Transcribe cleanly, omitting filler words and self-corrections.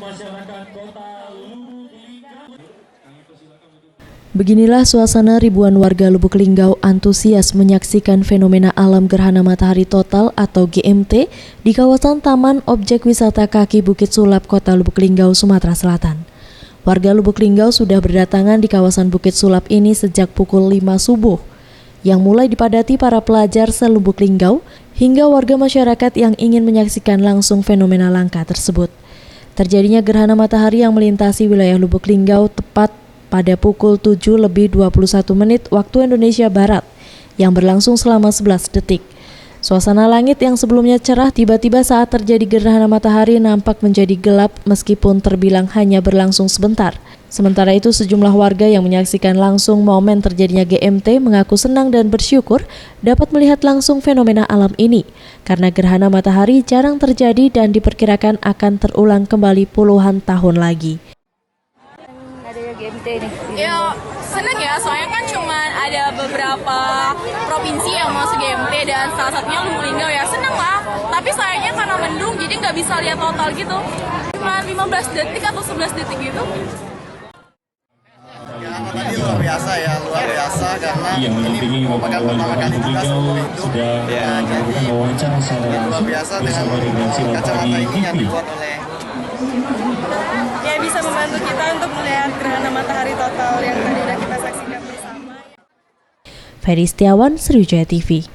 masyarakat Kota Lubuk Linggau. Beginilah suasana ribuan warga Lubuk Linggau antusias menyaksikan fenomena alam gerhana matahari total atau GMT di kawasan Taman Objek Wisata Kaki Bukit Sulap, Kota Lubuk Linggau, Sumatera Selatan. Warga Lubuk Linggau sudah berdatangan di kawasan Bukit Sulap ini sejak pukul 5 subuh, yang mulai dipadati para pelajar se-Lubuk Linggau hingga warga masyarakat yang ingin menyaksikan langsung fenomena langka tersebut. Terjadinya gerhana matahari yang melintasi wilayah Lubuk Linggau tepat pada pukul 7:21 waktu Indonesia Barat yang berlangsung selama 11 detik. Suasana langit yang sebelumnya cerah tiba-tiba saat terjadi gerhana matahari nampak menjadi gelap meskipun terbilang hanya berlangsung sebentar. Sementara itu sejumlah warga yang menyaksikan langsung momen terjadinya GMT mengaku senang dan bersyukur dapat melihat langsung fenomena alam ini karena gerhana matahari jarang terjadi dan diperkirakan akan terulang kembali puluhan tahun lagi. Adanya GMT nih. Ya seneng ya, soalnya kan cuma ada beberapa provinsi yang masuk GMT dan salah satunya Lubuk Linggau ya, seneng lah. Tapi sayangnya karena mendung jadi nggak bisa lihat total gitu. Cuma 15 detik atau 11 detik gitu. Tadi luar biasa karena ini merupakan pertama kali kita seumur hidup jadi luar biasa dengan kacamata ini yang dibuat oleh Ya bisa membantu kita untuk melihat gerhana matahari total yang tadi sudah kita saksikan bersama. Ferry Setiawan, Sriwijaya TV.